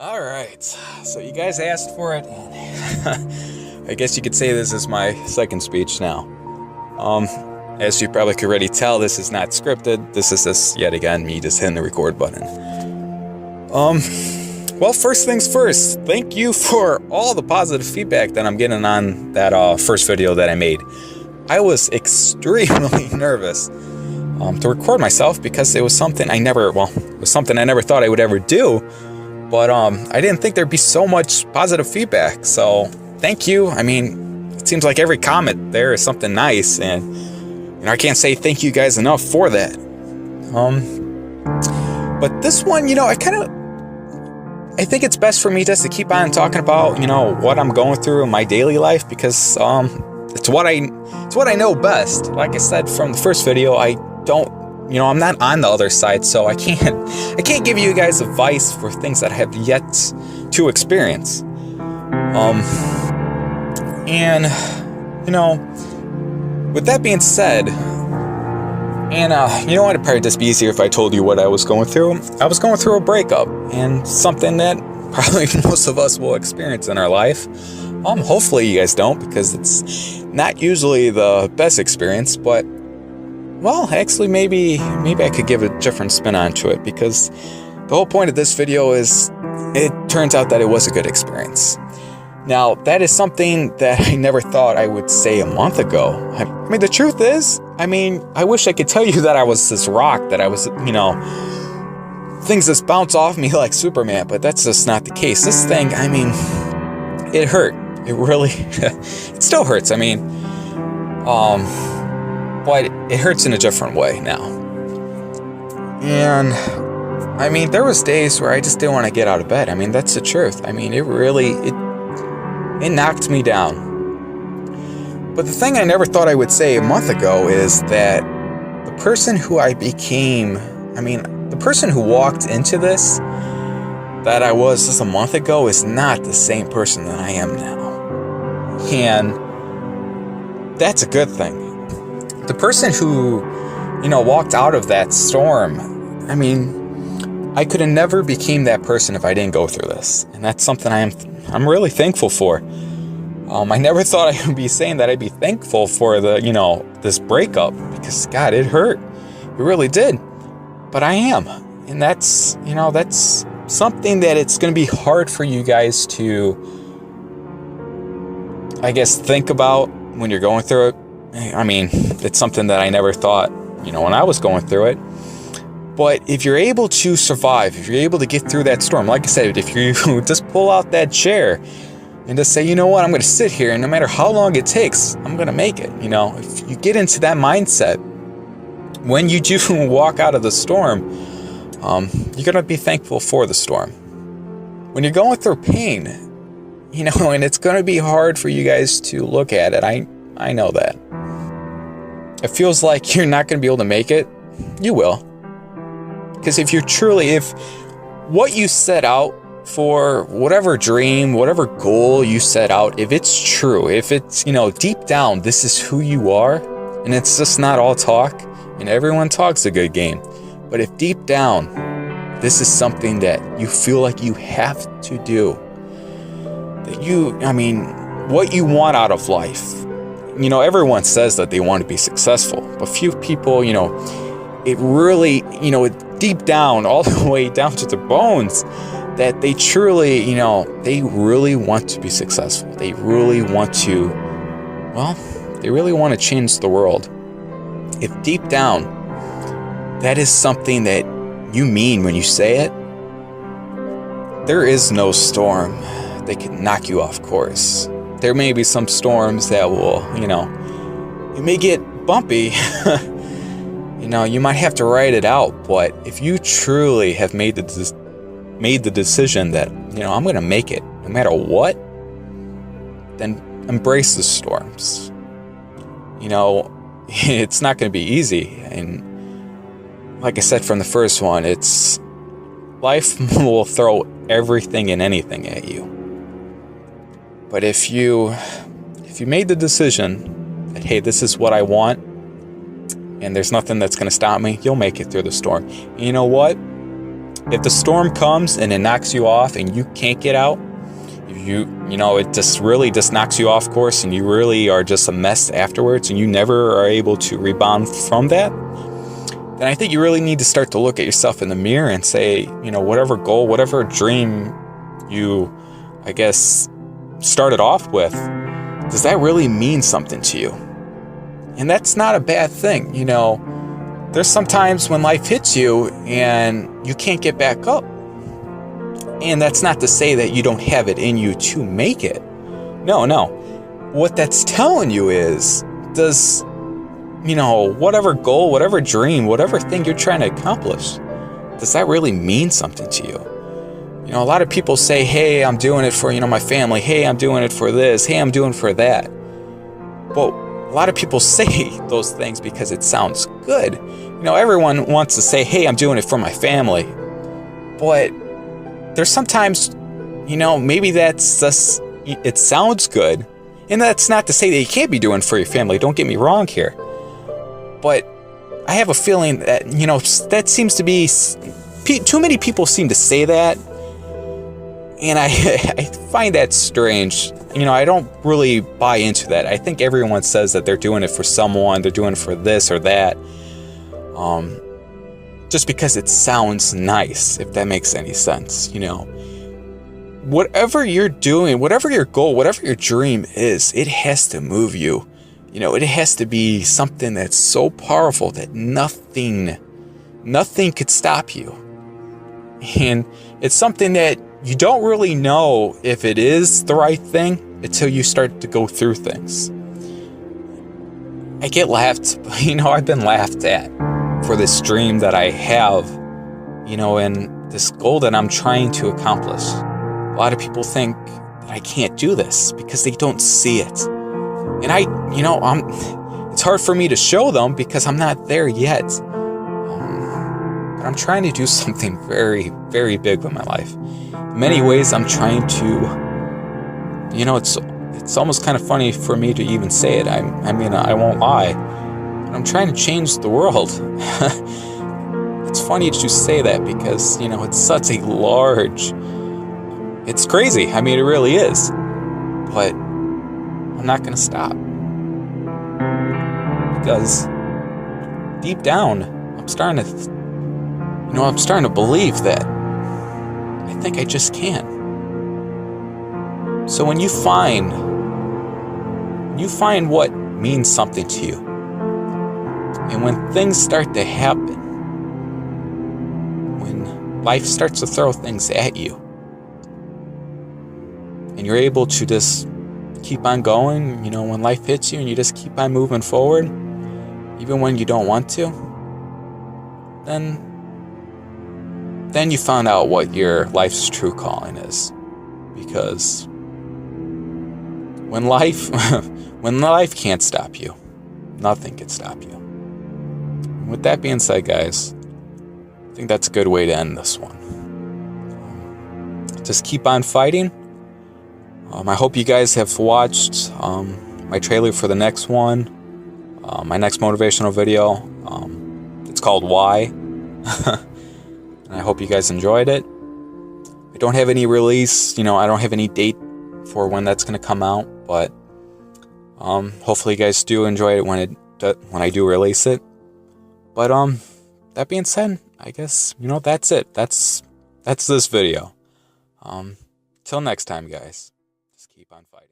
All right, so you guys asked for it, and I guess you could say this is my second speech now. As you probably could already tell, this is not scripted. This is just yet again me just hitting the record button. Well, first things first, thank you for all the positive feedback that I'm getting on that first video that I made. I was extremely nervous to record myself because it was something I never thought I would ever do. But I didn't think there'd be so much positive feedback. So thank you. I mean, it seems like every comment there is something nice, and I can't say thank you guys enough for that. But this one, I think it's best for me just to keep on talking about, what I'm going through in my daily life, because it's what I know best. Like I said from the first video, I'm not on the other side, so I can't give you guys advice for things that I have yet to experience. With that being said, it'd probably just be easier if I told you what I was going through. I was going through a breakup, and something that probably most of us will experience in our life. Hopefully you guys don't, because it's not usually the best experience, but well, actually, maybe I could give a different spin onto it, because the whole point of this video is it turns out that it was a good experience. Now, that is something that I never thought I would say a month ago. I mean, the truth is, I wish I could tell you that I was this rock, that I was, things just bounce off me like Superman, but that's just not the case. This thing, it hurt. It really, it still hurts. But it hurts in a different way now. And there was days where I just didn't want to get out of bed. That's the truth. It knocked me down. But the thing I never thought I would say a month ago is that the person who I became, the person who walked into this that I was just a month ago is not the same person that I am now. And that's a good thing. The person who, walked out of that storm, I could have never became that person if I didn't go through this. And that's something I'm really thankful for. I never thought I would be saying that I'd be thankful for this breakup, because God, it hurt. It really did. But I am. And that's something that it's going to be hard for you guys to, I guess, think about when you're going through it. It's something that I never thought, when I was going through it. But if you're able to survive, if you're able to get through that storm, like I said, if you just pull out that chair and just say, you know what, I'm going to sit here, and no matter how long it takes, I'm going to make it. If you get into that mindset, when you do walk out of the storm, you're going to be thankful for the storm. When you're going through pain, and it's going to be hard for you guys to look at it. I know that. It feels like you're not going to be able to make it. You will. Because if what you set out for, whatever dream, whatever goal you set out, if it's true, if it's, deep down, this is who you are, and it's just not all talk, and everyone talks a good game. But if deep down, this is something that you feel like you have to do, that what you want out of life. Everyone says that they want to be successful, but few people, it really, deep down, all the way down to the bones, that they truly, they really want to be successful. They really want to, they really want to change the world. If deep down, that is something that you mean when you say it, there is no storm that can knock you off course. There may be some storms that will, you may get bumpy. You might have to ride it out. But if you truly have made the decision that, I'm going to make it no matter what, then embrace the storms. It's not going to be easy. And like I said from the first one, life will throw everything and anything at you. But if you made the decision that, hey, this is what I want, and there's nothing that's going to stop me, you'll make it through the storm. And you know what? if the storm comes and it knocks you off and you can't get out, it just knocks you off course and you really are just a mess afterwards and you never are able to rebound from that, then I think you really need to start to look at yourself in the mirror and say, whatever goal, whatever dream you, I guess, started off with, does that really mean something to you? And that's not a bad thing. There's sometimes when life hits you and you can't get back up. And that's not to say that you don't have it in you to make it. No. What that's telling you is, does, whatever goal, whatever dream, whatever thing you're trying to accomplish, does that really mean something to you? A lot of people say, hey, I'm doing it for, my family. Hey, I'm doing it for this. Hey, I'm doing it for that. But a lot of people say those things because it sounds good. Everyone wants to say, hey, I'm doing it for my family. But there's sometimes, maybe that's just, it sounds good. And that's not to say that you can't be doing it for your family. Don't get me wrong here. But I have a feeling that, that seems to be, too many people seem to say that. And I find that strange. I don't really buy into that. I think everyone says that they're doing it for someone, they're doing it for this or that. Just because it sounds nice, if that makes any sense, Whatever you're doing, whatever your goal, whatever your dream is, it has to move you. It has to be something that's so powerful that nothing could stop you. And it's something that you don't really know if it is the right thing until you start to go through things. I get laughed, I've been laughed at for this dream that I have, and this goal that I'm trying to accomplish. A lot of people think that I can't do this because they don't see it. And it's hard for me to show them because I'm not there yet. But I'm trying to do something very, very big with my life. In many ways, I'm trying to, it's almost kind of funny for me to even say it. I won't lie. But I'm trying to change the world. It's funny to say that because, it's such a large, it's crazy. It really is. But I'm not going to stop. Because deep down, I'm starting to believe that I think I just can. So when you find what means something to you, and when things start to happen, when life starts to throw things at you, and you're able to just keep on going, when life hits you and you just keep on moving forward, even when you don't want to, then you found out what your life's true calling is. Because when life can't stop you, nothing can stop you. And with that being said, guys, I think that's a good way to end this one. Just keep on fighting. I hope you guys have watched my trailer for the next one, my next motivational video. It's called Why. And I hope you guys enjoyed it. I don't have any release, I don't have any date for when that's going to come out, but hopefully you guys do enjoy it when I do release it. But that being said, I guess, that's it. That's this video. Till next time, guys. Just keep on fighting.